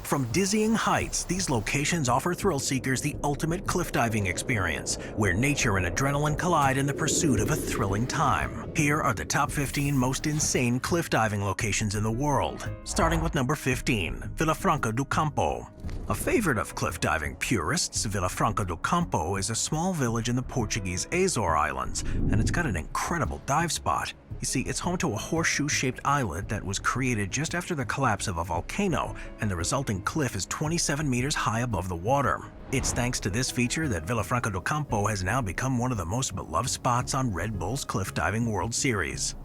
From dizzying heights, these locations offer thrill seekers the ultimate cliff diving experience, where nature and adrenaline collide in the pursuit of a thrilling time. Here are the top 15 most insane cliff diving locations in the world, starting with number 15, Villafranca do Campo. A favorite of cliff diving purists, Villafranca do Campo is a small village in the Portuguese Azore Islands, and it's got an incredible dive spot. You see, it's home to a horseshoe-shaped islet that was created just after the collapse of a volcano, and the resulting cliff is 27 meters high above the water. It's thanks to this feature that Villafranca do Campo has now become one of the most beloved spots on Red Bull's Cliff Diving World Series.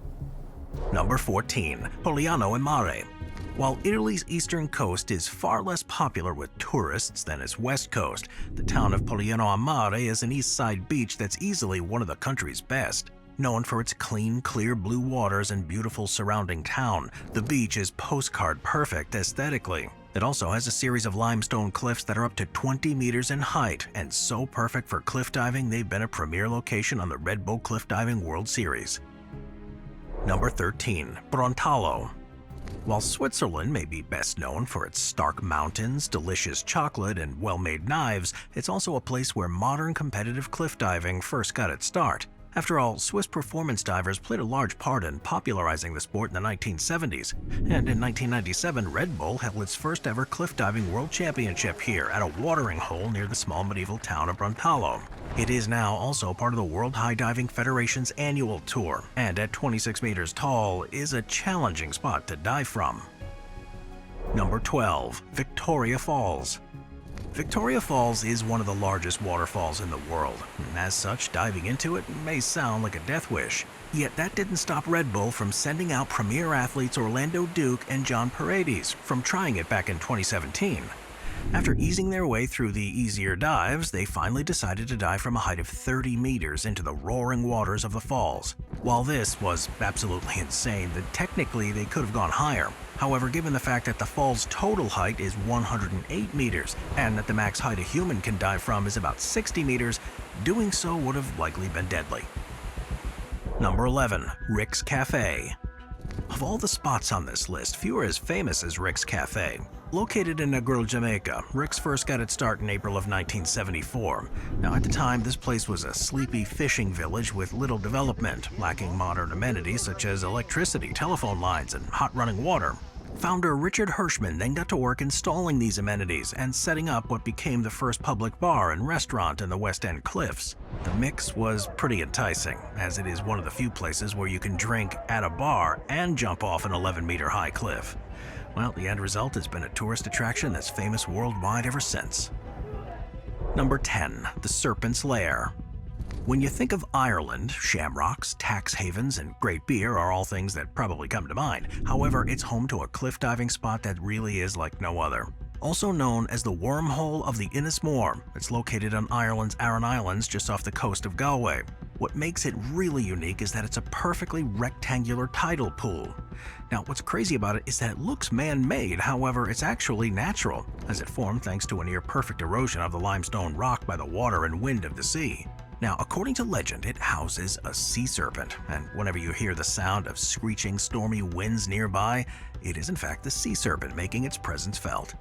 Number 14. Poliano in Mare. While Italy's eastern coast is far less popular with tourists than its west coast, the town of Poliano a Mare is an east side beach that's easily one of the country's best. Known for its clean, clear blue waters and beautiful surrounding town, the beach is postcard perfect aesthetically. It also has a series of limestone cliffs that are up to 20 meters in height, and so perfect for cliff diving they've been a premier location on the Red Bull Cliff Diving World Series. Number 13. Brontalo. While Switzerland may be best known for its stark mountains, delicious chocolate, and well-made knives, it's also a place where modern competitive cliff diving first got its start. After all, Swiss performance divers played a large part in popularizing the sport in the 1970s, and in 1997 Red Bull held its first ever cliff diving world championship here at a watering hole near the small medieval town of Brontalo. It is now also part of the World High Diving Federation's annual tour, and at 26 meters tall is a challenging spot to dive from. Number 12. Victoria Falls. Victoria Falls is one of the largest waterfalls in the world, and as such, diving into it may sound like a death wish. Yet that didn't stop Red Bull from sending out premier athletes Orlando Duke and John Paredes from trying it back in 2017. After easing their way through the easier dives, they finally decided to dive from a height of 30 meters into the roaring waters of the falls. While this was absolutely insane, that technically they could have gone higher. However, given the fact that the fall's total height is 108 meters and that the max height a human can dive from is about 60 meters, doing so would have likely been deadly. Number 11. Rick's Cafe. Of all the spots on this list, few are as famous as Rick's Cafe. Located in Negril, Jamaica, Rick's first got its start in April of 1974. Now, at the time, this place was a sleepy fishing village with little development, lacking modern amenities such as electricity, telephone lines, and hot running water. Founder Richard Hirschman then got to work installing these amenities and setting up what became the first public bar and restaurant in the West End Cliffs. The mix was pretty enticing, as it is one of the few places where you can drink at a bar and jump off an 11-meter high cliff. Well, the end result has been a tourist attraction that's famous worldwide ever since. Number 10. The Serpent's Lair. When you think of Ireland, shamrocks, tax havens, and great beer are all things that probably come to mind. However, it's home to a cliff diving spot that really is like no other. Also known as the Wormhole of the Innismore, it's located on Ireland's Aran Islands just off the coast of Galway. What makes it really unique is that it's a perfectly rectangular tidal pool. Now, what's crazy about it is that it looks man-made, however, it's actually natural, as it formed thanks to a near-perfect erosion of the limestone rock by the water and wind of the sea. Now, according to legend, it houses a sea serpent, and whenever you hear the sound of screeching, stormy winds nearby, it is in fact the sea serpent making its presence felt.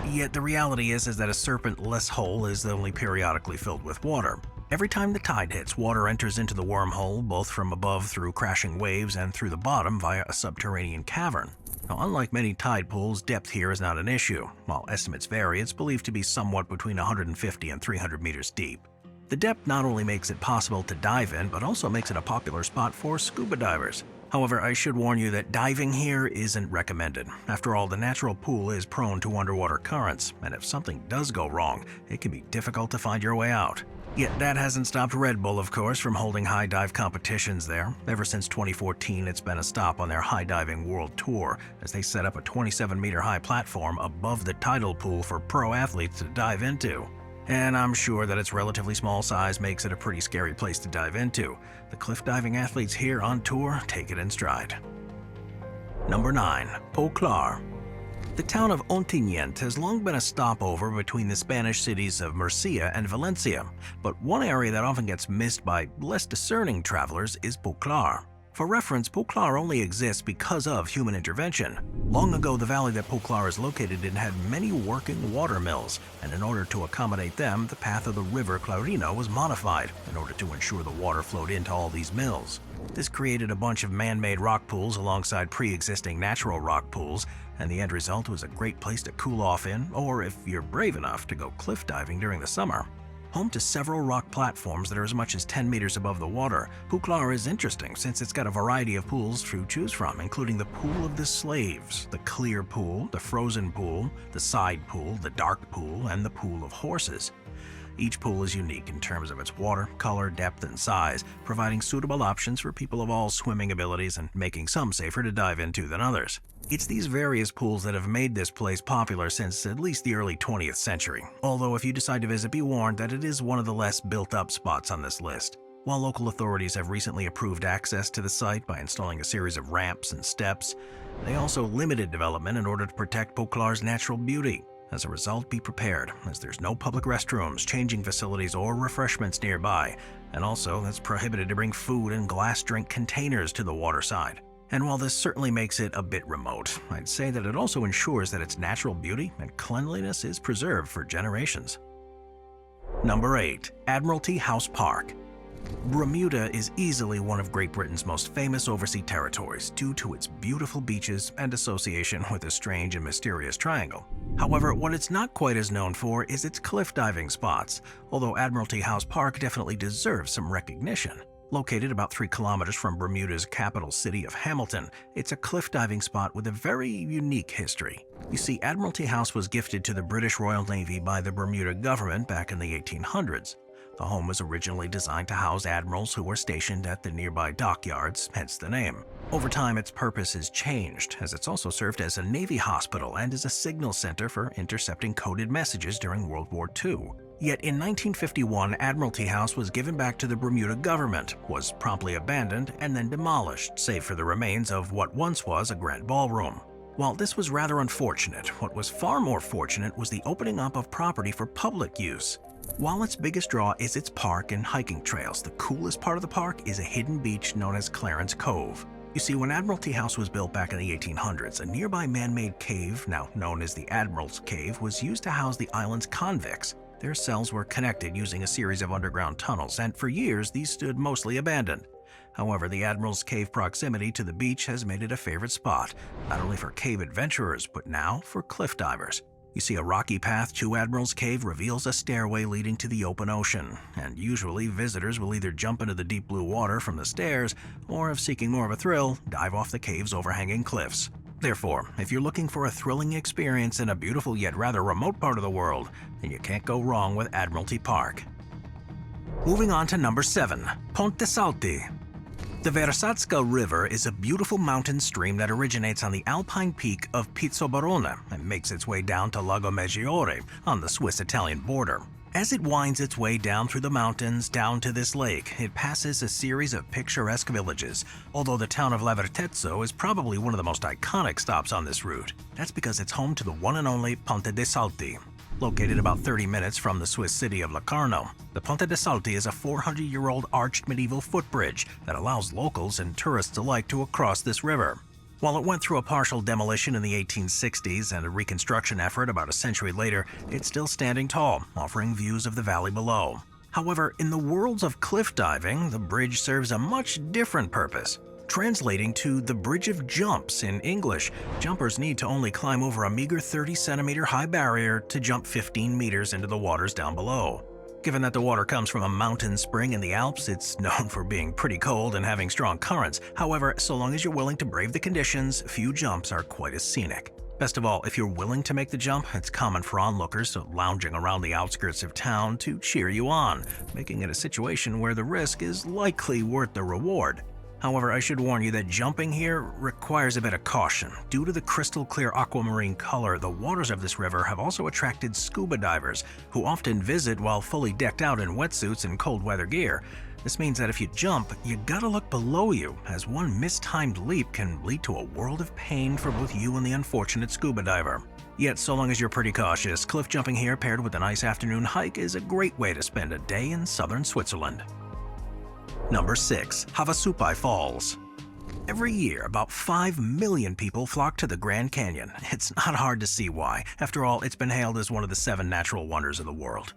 Yet the reality is that a serpent-less hole is only periodically filled with water. Every time the tide hits, water enters into the wormhole, both from above through crashing waves and through the bottom via a subterranean cavern. Now, unlike many tide pools, depth here is not an issue. While estimates vary, it's believed to be somewhat between 150 and 300 meters deep. The depth not only makes it possible to dive in, but also makes it a popular spot for scuba divers. However, I should warn you that diving here isn't recommended. After all, the natural pool is prone to underwater currents, and if something does go wrong, it can be difficult to find your way out. Yet that hasn't stopped Red Bull, of course, from holding high dive competitions there. Ever since 2014, it's been a stop on their high diving world tour, as they set up a 27-meter high platform above the tidal pool for pro athletes to dive into. And I'm sure that its relatively small size makes it a pretty scary place to dive into. The cliff diving athletes here on tour take it in stride. Number 9. Pouklar. The town of Ontinyent has long been a stopover between the Spanish cities of Murcia and Valencia, but one area that often gets missed by less discerning travelers is Pouklar. For reference, Pool Clar only exists because of human intervention. Long ago, the valley that Pool Clar is located in had many working water mills, and in order to accommodate them, the path of the river Clarino was modified in order to ensure the water flowed into all these mills. This created a bunch of man-made rock pools alongside pre-existing natural rock pools, and the end result was a great place to cool off in, or if you're brave enough to go cliff diving during the summer. Home to several rock platforms that are as much as 10 meters above the water, Pool Clar is interesting since it's got a variety of pools to choose from, including the Pool of the Slaves, the Clear Pool, the Frozen Pool, the Side Pool, the Dark Pool, and the Pool of Horses. Each pool is unique in terms of its water, color, depth, and size, providing suitable options for people of all swimming abilities and making some safer to dive into than others. It's these various pools that have made this place popular since at least the early 20th century, although if you decide to visit, be warned that it is one of the less built-up spots on this list. While local authorities have recently approved access to the site by installing a series of ramps and steps, they also limited development in order to protect Pool Clar's natural beauty. As a result, be prepared, as there's no public restrooms, changing facilities, or refreshments nearby, and also it's prohibited to bring food and glass drink containers to the waterside. And while this certainly makes it a bit remote, I'd say that it also ensures that its natural beauty and cleanliness is preserved for generations. Number 8. Admiralty House Park. Bermuda is easily one of Great Britain's most famous overseas territories due to its beautiful beaches and association with a strange and mysterious triangle. However, what it's not quite as known for is its cliff diving spots, although Admiralty House Park definitely deserves some recognition. Located about 3 kilometers from Bermuda's capital city of Hamilton, it's a cliff diving spot with a very unique history. You see, Admiralty House was gifted to the British Royal Navy by the Bermuda government back in the 1800s. The home was originally designed to house admirals who were stationed at the nearby dockyards, hence the name. Over time, its purpose has changed, as it's also served as a Navy hospital and as a signal center for intercepting coded messages during World War II. Yet in 1951, Admiralty House was given back to the Bermuda government, was promptly abandoned, and then demolished, save for the remains of what once was a grand ballroom. While this was rather unfortunate, what was far more fortunate was the opening up of property for public use. While its biggest draw is its park and hiking trails, the coolest part of the park is a hidden beach known as Clarence Cove. You see, when Admiralty House was built back in the 1800s, a nearby man-made cave, now known as the Admiral's Cave, was used to house the island's convicts. Their cells were connected using a series of underground tunnels, and for years these stood mostly abandoned. However, the Admiral's Cave proximity to the beach has made it a favorite spot, not only for cave adventurers, but now for cliff divers. You see, a rocky path to Admiral's Cave reveals a stairway leading to the open ocean, and usually visitors will either jump into the deep blue water from the stairs, or if seeking more of a thrill, dive off the cave's overhanging cliffs. Therefore, if you're looking for a thrilling experience in a beautiful yet rather remote part of the world, then you can't go wrong with Admiralty Park. Moving on to number 7, Ponte Salti. The Versatska River is a beautiful mountain stream that originates on the alpine peak of Pizzolbarone and makes its way down to Lago Maggiore on the Swiss-Italian border. As it winds its way down through the mountains down to this lake, it passes a series of picturesque villages, although the town of Lavertezzo is probably one of the most iconic stops on this route. That's because it's home to the one and only Ponte de Salti. Located about 30 minutes from the Swiss city of Locarno, the Ponte de Salti is a 400-year-old arched medieval footbridge that allows locals and tourists alike to cross this river. While it went through a partial demolition in the 1860s and a reconstruction effort about a century later, it's still standing tall, offering views of the valley below. However, in the worlds of cliff diving, the bridge serves a much different purpose. Translating to the Bridge of Jumps in English, jumpers need to only climb over a meager 30-centimeter high barrier to jump 15 meters into the waters down below. Given that the water comes from a mountain spring in the Alps, it's known for being pretty cold and having strong currents. However, so long as you're willing to brave the conditions, few jumps are quite as scenic. Best of all, if you're willing to make the jump, it's common for onlookers lounging around the outskirts of town to cheer you on, making it a situation where the risk is likely worth the reward. However, I should warn you that jumping here requires a bit of caution. Due to the crystal clear aquamarine color, the waters of this river have also attracted scuba divers, who often visit while fully decked out in wetsuits and cold weather gear. This means that if you jump, you gotta look below you, as one mistimed leap can lead to a world of pain for both you and the unfortunate scuba diver. Yet, so long as you're pretty cautious, cliff jumping here paired with a nice afternoon hike is a great way to spend a day in southern Switzerland. Number 6. Havasupai Falls. Every year, about 5 million people flock to the Grand Canyon. It's not hard to see why. After all, it's been hailed as one of the 7 natural wonders of the world.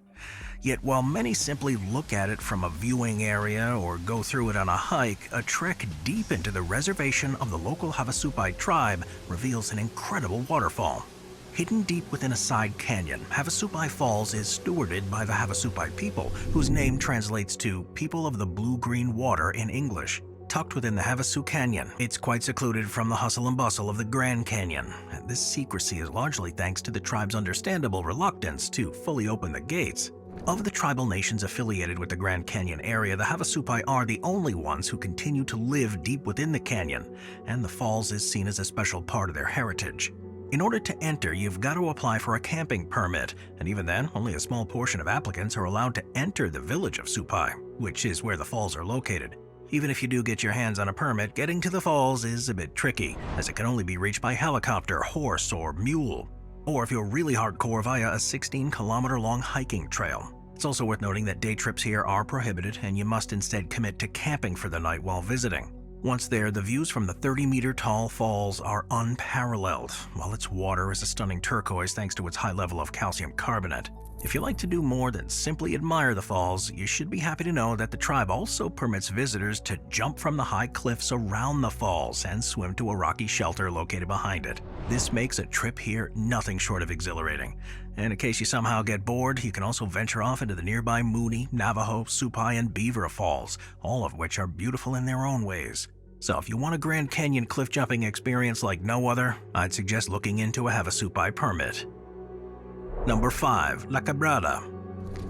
Yet while many simply look at it from a viewing area or go through it on a hike, a trek deep into the reservation of the local Havasupai tribe reveals an incredible waterfall. Hidden deep within a side canyon, Havasupai Falls is stewarded by the Havasupai people, whose name translates to "people of the blue-green water" in English. Tucked within the Havasu Canyon, it's quite secluded from the hustle and bustle of the Grand Canyon, and this secrecy is largely thanks to the tribe's understandable reluctance to fully open the gates. Of the tribal nations affiliated with the Grand Canyon area, the Havasupai are the only ones who continue to live deep within the canyon, and the falls is seen as a special part of their heritage. In order to enter, you've got to apply for a camping permit, and even then, only a small portion of applicants are allowed to enter the village of Supai, which is where the falls are located. Even if you do get your hands on a permit, getting to the falls is a bit tricky, as it can only be reached by helicopter, horse, or mule. Or if you're really hardcore, via a 16-kilometer-long hiking trail. It's also worth noting that day trips here are prohibited, and you must instead commit to camping for the night while visiting. Once there, the views from the 30-meter-tall falls are unparalleled, while its water is a stunning turquoise thanks to its high level of calcium carbonate. If you like to do more than simply admire the falls, you should be happy to know that the tribe also permits visitors to jump from the high cliffs around the falls and swim to a rocky shelter located behind it. This makes a trip here nothing short of exhilarating. And in case you somehow get bored, you can also venture off into the nearby Mooney, Navajo, Supai, and Beaver Falls, all of which are beautiful in their own ways. So if you want a Grand Canyon cliff jumping experience like no other, I'd suggest looking into a Havasupai permit. Number 5. La Quebrada.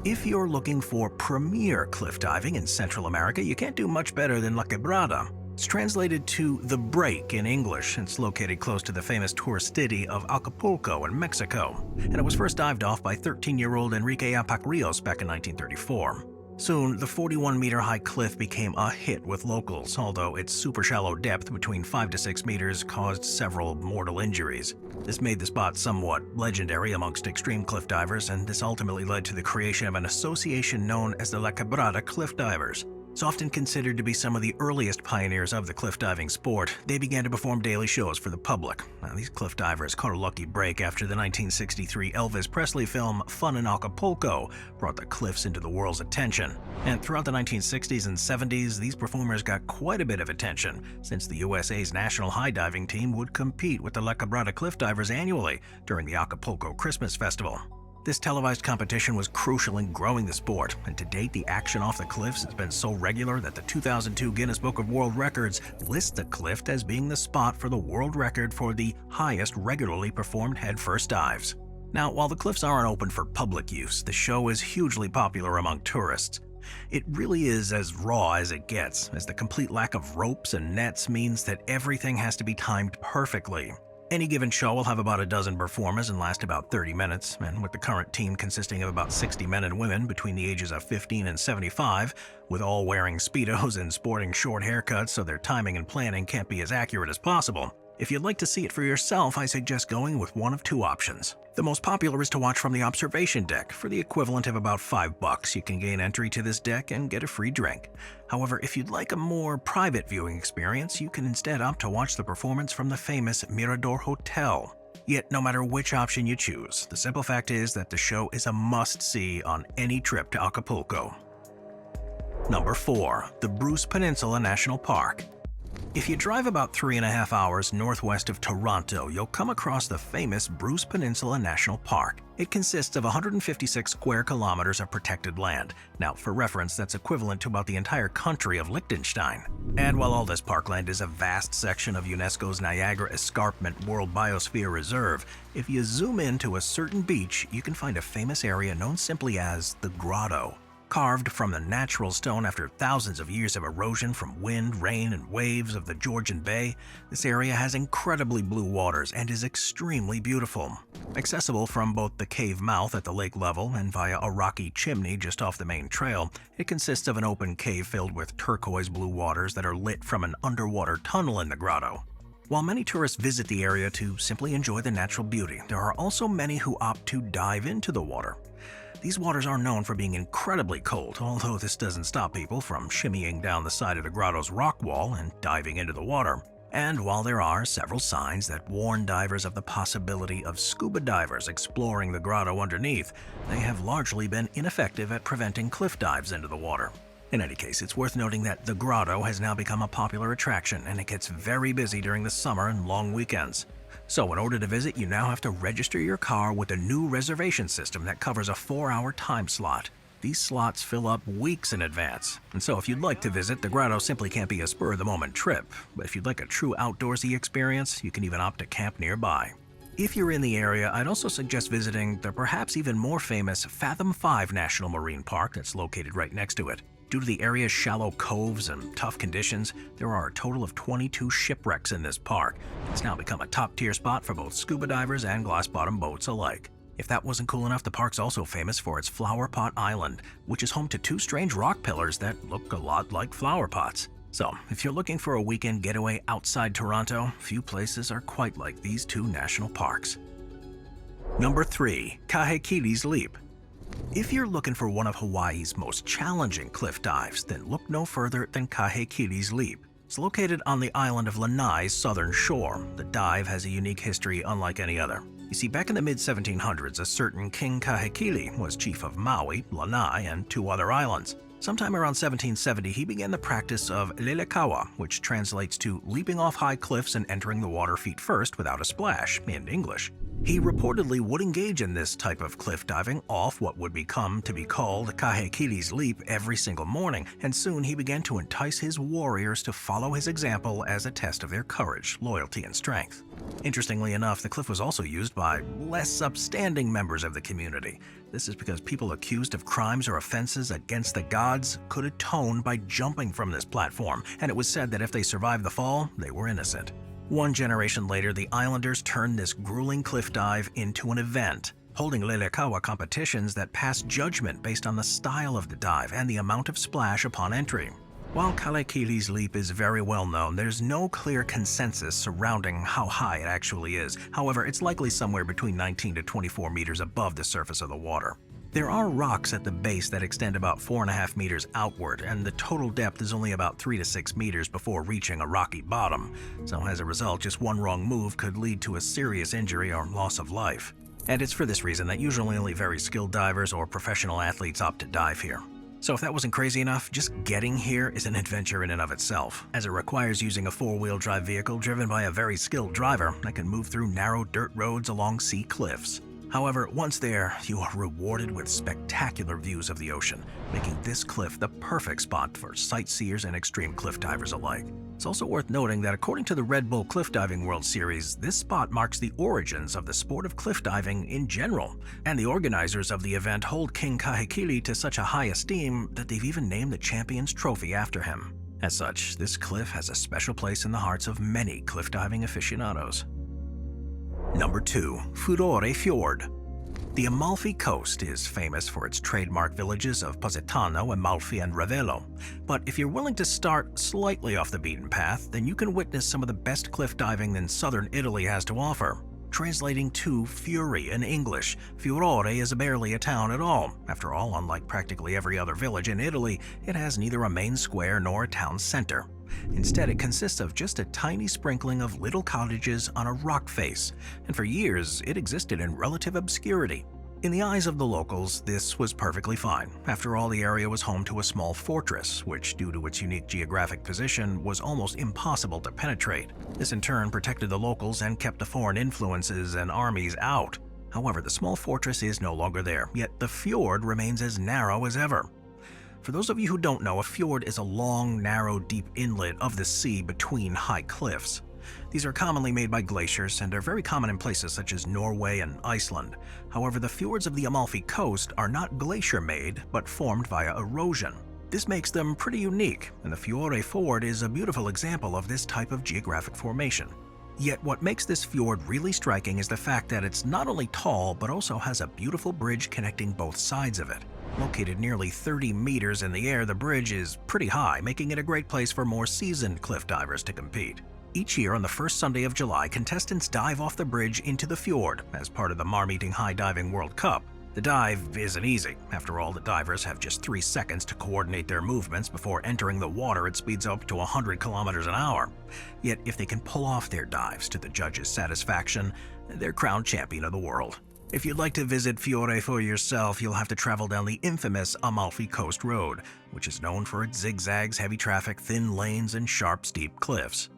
If you're looking for premier cliff diving in Central America, you can't do much better than La Quebrada. It's translated to "the break" in English. It's located close to the famous tourist city of Acapulco in Mexico, and it was first dived off by 13-year-old Enrique Apacrios back in 1934. Soon, the 41-meter-high cliff became a hit with locals, although its super shallow depth between 5 to 6 meters caused several mortal injuries. This made the spot somewhat legendary amongst extreme cliff divers, and this ultimately led to the creation of an association known as the La Quebrada Cliff Divers. It's often considered to be some of the earliest pioneers of the cliff diving sport. They began to perform daily shows for the public. Now, these cliff divers caught a lucky break after the 1963 Elvis Presley film Fun in Acapulco brought the cliffs into the world's attention. And throughout the 1960s and 70s, these performers got quite a bit of attention, since the USA's national high diving team would compete with the La Quebrada cliff divers annually during the Acapulco Christmas Festival. This televised competition was crucial in growing the sport, and to date the action off the cliffs has been so regular that the 2002 Guinness Book of World Records lists the cliff as being the spot for the world record for the highest regularly performed head-first dives. Now, while the cliffs aren't open for public use, the show is hugely popular among tourists. It really is as raw as it gets, as the complete lack of ropes and nets means that everything has to be timed perfectly. Any given show will have about a dozen performers and last about 30 minutes, and with the current team consisting of about 60 men and women between the ages of 15 and 75, with all wearing Speedos and sporting short haircuts so their timing and planning can't be as accurate as possible. If you'd like to see it for yourself, I suggest going with one of 2 options. The most popular is to watch from the observation deck. For the equivalent of about $5, you can gain entry to this deck and get a free drink. However, if you'd like a more private viewing experience, you can instead opt to watch the performance from the famous Mirador Hotel. Yet, no matter which option you choose, the simple fact is that the show is a must-see on any trip to Acapulco. Number 4. The Bruce Peninsula National Park. If you drive about 3.5 hours northwest of Toronto, you'll come across the famous Bruce Peninsula National Park. It consists of 156 square kilometers of protected land. Now, for reference, that's equivalent to about the entire country of Liechtenstein. And while all this parkland is a vast section of UNESCO's Niagara Escarpment World Biosphere Reserve, if you zoom in to a certain beach, you can find a famous area known simply as the Grotto. Carved from the natural stone after thousands of years of erosion from wind, rain, and waves of the Georgian Bay, this area has incredibly blue waters and is extremely beautiful. Accessible from both the cave mouth at the lake level and via a rocky chimney just off the main trail, it consists of an open cave filled with turquoise blue waters that are lit from an underwater tunnel in the grotto. While many tourists visit the area to simply enjoy the natural beauty, there are also many who opt to dive into the water. These waters are known for being incredibly cold, although this doesn't stop people from shimmying down the side of the grotto's rock wall and diving into the water. And while there are several signs that warn divers of the possibility of scuba divers exploring the grotto underneath, they have largely been ineffective at preventing cliff dives into the water. In any case, it's worth noting that the grotto has now become a popular attraction and it gets very busy during the summer and long weekends. So in order to visit, you now have to register your car with a new reservation system that covers a 4-hour time slot. These slots fill up weeks in advance, and so if you'd like to visit, the grotto simply can't be a spur-of-the-moment trip. But if you'd like a true outdoorsy experience, you can even opt to camp nearby. If you're in the area, I'd also suggest visiting the perhaps even more famous Fathom 5 National Marine Park that's located right next to it. Due to the area's shallow coves and tough conditions, there are a total of 22 shipwrecks in this park. It's now become a top-tier spot for both scuba divers and glass-bottom boats alike. If that wasn't cool enough, the park's also famous for its Flower Pot Island, which is home to 2 strange rock pillars that look a lot like flower pots. So, if you're looking for a weekend getaway outside Toronto, few places are quite like these 2 national parks. Number 3. Kahekili's Leap. If you're looking for one of Hawaii's most challenging cliff dives, then look no further than Kahekili's Leap. It's located on the island of Lanai's southern shore. The dive has a unique history unlike any other. You see, back in the mid-1700s, a certain King Kahekili was chief of Maui, Lanai, and 2 other islands. Sometime around 1770, he began the practice of lelekaua, which translates to leaping off high cliffs and entering the water feet first without a splash, in English. He reportedly would engage in this type of cliff diving off what would become to be called Kahekili's Leap every single morning, and soon he began to entice his warriors to follow his example as a test of their courage, loyalty, and strength. Interestingly enough, the cliff was also used by less upstanding members of the community. This is because people accused of crimes or offenses against the gods could atone by jumping from this platform, and it was said that if they survived the fall, they were innocent. 1 generation later, the islanders turned this grueling cliff dive into an event, holding lelekaua competitions that passed judgment based on the style of the dive and the amount of splash upon entry. While Kahekili's Leap is very well known, there's no clear consensus surrounding how high it actually is. However, it's likely somewhere between 19 to 24 meters above the surface of the water. There are rocks at the base that extend about 4.5 meters outward, and the total depth is only about 3 to 6 meters before reaching a rocky bottom. So as a result, just one wrong move could lead to a serious injury or loss of life. And it's for this reason that usually only very skilled divers or professional athletes opt to dive here. So if that wasn't crazy enough, just getting here is an adventure in and of itself, as it requires using a 4-wheel drive vehicle driven by a very skilled driver that can move through narrow dirt roads along sea cliffs. However, once there, you are rewarded with spectacular views of the ocean, making this cliff the perfect spot for sightseers and extreme cliff divers alike. It's also worth noting that according to the Red Bull Cliff Diving World Series, this spot marks the origins of the sport of cliff diving in general, and the organizers of the event hold King Kahekili to such a high esteem that they've even named the Champions Trophy after him. As such, this cliff has a special place in the hearts of many cliff diving aficionados. Number 2. Furore Fjord. The Amalfi Coast is famous for its trademark villages of Positano, Amalfi, and Ravello. But if you're willing to start slightly off the beaten path, then you can witness some of the best cliff diving that southern Italy has to offer. Translating to Fury in English, Furore is barely a town at all. After all, unlike practically every other village in Italy, it has neither a main square nor a town center. Instead, it consists of just a tiny sprinkling of little cottages on a rock face, and for years it existed in relative obscurity. In the eyes of the locals, this was perfectly fine. After all, the area was home to a small fortress, which, due to its unique geographic position, was almost impossible to penetrate. This in turn protected the locals and kept the foreign influences and armies out. However, the small fortress is no longer there, yet the fjord remains as narrow as ever. For those of you who don't know, a fjord is a long, narrow, deep inlet of the sea between high cliffs. These are commonly made by glaciers and are very common in places such as Norway and Iceland. However, the fjords of the Amalfi Coast are not glacier-made, but formed via erosion. This makes them pretty unique, and the Fiore Fjord is a beautiful example of this type of geographic formation. Yet what makes this fjord really striking is the fact that it's not only tall, but also has a beautiful bridge connecting both sides of it. Located nearly 30 meters in the air, the bridge is pretty high, making it a great place for more seasoned cliff divers to compete. Each year on the first Sunday of July, contestants dive off the bridge into the fjord as part of the Marmeeting High Diving World Cup. The dive isn't easy. After all, the divers have just 3 seconds to coordinate their movements before entering the water at speeds up to 100 kilometers an hour. Yet, if they can pull off their dives to the judges' satisfaction, they're crowned champion of the world. If you'd like to visit Fiore for yourself, you'll have to travel down the infamous Amalfi Coast Road, which is known for its zigzags, heavy traffic, thin lanes, and sharp, steep cliffs.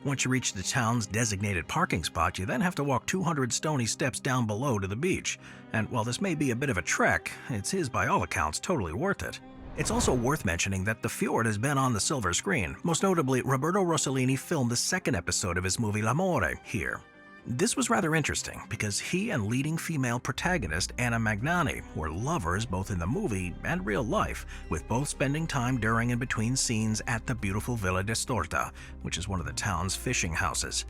Once you reach the town's designated parking spot, you then have to walk 200 stony steps down below to the beach. And while this may be a bit of a trek, it's by all accounts totally worth it. It's also worth mentioning that the fjord has been on the silver screen. Most notably, Roberto Rossellini filmed the second episode of his movie L'Amore here. This was rather interesting because he and leading female protagonist Anna Magnani were lovers both in the movie and real life, with both spending time during and between scenes at the beautiful Villa d'Estorta, which is one of the town's fishing houses.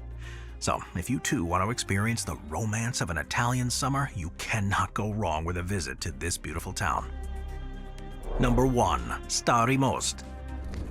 So, if you too want to experience the romance of an Italian summer, you cannot go wrong with a visit to this beautiful town. Number 1. Stari Most.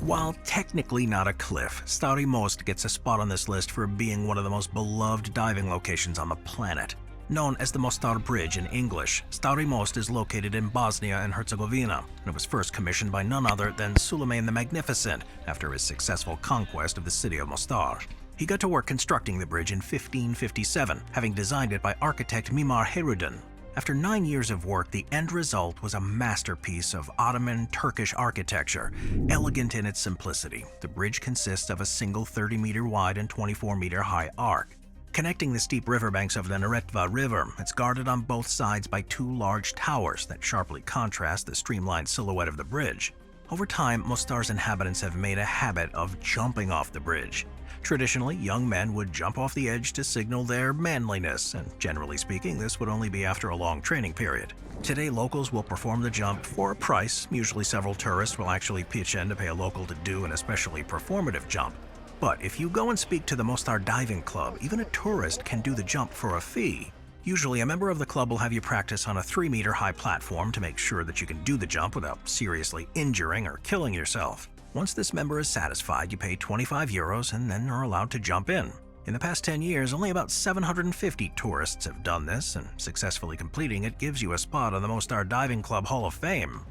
While technically not a cliff, Stari Most gets a spot on this list for being one of the most beloved diving locations on the planet. Known as the Mostar Bridge in English, Stari Most is located in Bosnia and Herzegovina, and it was first commissioned by none other than Suleiman the Magnificent after his successful conquest of the city of Mostar. He got to work constructing the bridge in 1557, having designed it by architect Mimar Herudin. After 9 years of work, the end result was a masterpiece of Ottoman Turkish architecture, elegant in its simplicity. The bridge consists of a single 30-meter wide and 24-meter high arc. Connecting the steep riverbanks of the Neretva River, it's guarded on both sides by 2 large towers that sharply contrast the streamlined silhouette of the bridge. Over time, Mostar's inhabitants have made a habit of jumping off the bridge. Traditionally, young men would jump off the edge to signal their manliness, and generally speaking, this would only be after a long training period. Today, locals will perform the jump for a price. Usually several tourists will actually pitch in to pay a local to do an especially performative jump. But if you go and speak to the Mostar Diving Club, even a tourist can do the jump for a fee. Usually, a member of the club will have you practice on a 3-meter high platform to make sure that you can do the jump without seriously injuring or killing yourself. Once this member is satisfied, you pay 25 euros and then are allowed to jump in. In the past 10 years, only about 750 tourists have done this, and successfully completing it gives you a spot on the Mostar Diving Club Hall of Fame.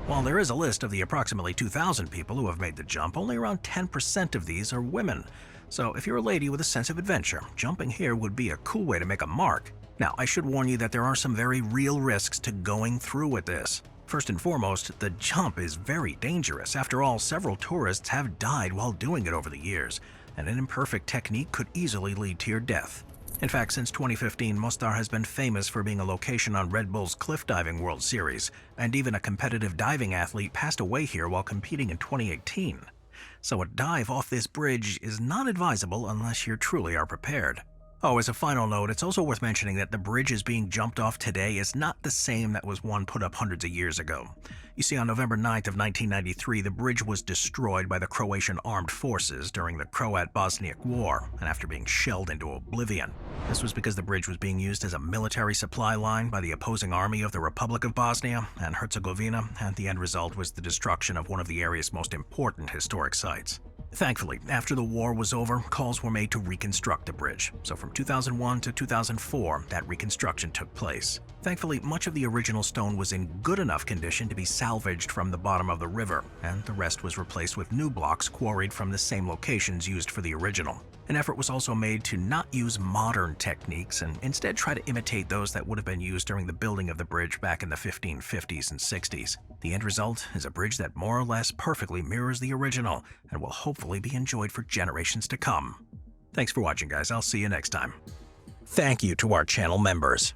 While there is a list of the approximately 2,000 people who have made the jump, only around 10% of these are women. So if you're a lady with a sense of adventure, jumping here would be a cool way to make a mark. Now, I should warn you that there are some very real risks to going through with this. First and foremost, the jump is very dangerous. After all, several tourists have died while doing it over the years, and an imperfect technique could easily lead to your death. In fact, since 2015, Mostar has been famous for being a location on Red Bull's Cliff Diving World Series, and even a competitive diving athlete passed away here while competing in 2018. So a dive off this bridge is not advisable unless you truly are prepared. Oh, as a final note, it's also worth mentioning that the bridge is being jumped off today is not the same that was one put up hundreds of years ago. You see, on November 9th of 1993, the bridge was destroyed by the Croatian armed forces during the Croat-Bosniak War, and after being shelled into oblivion. This was because the bridge was being used as a military supply line by the opposing army of the Republic of Bosnia and Herzegovina, and the end result was the destruction of one of the area's most important historic sites. Thankfully, after the war was over, calls were made to reconstruct the bridge. So from 2001 to 2004, that reconstruction took place. Thankfully, much of the original stone was in good enough condition to be salvaged from the bottom of the river, and the rest was replaced with new blocks quarried from the same locations used for the original. An effort was also made to not use modern techniques and instead try to imitate those that would have been used during the building of the bridge back in the 1550s and 60s. The end result is a bridge that more or less perfectly mirrors the original and will hopefully be enjoyed for generations to come. Thanks for watching, guys. I'll see you next time. Thank you to our channel members.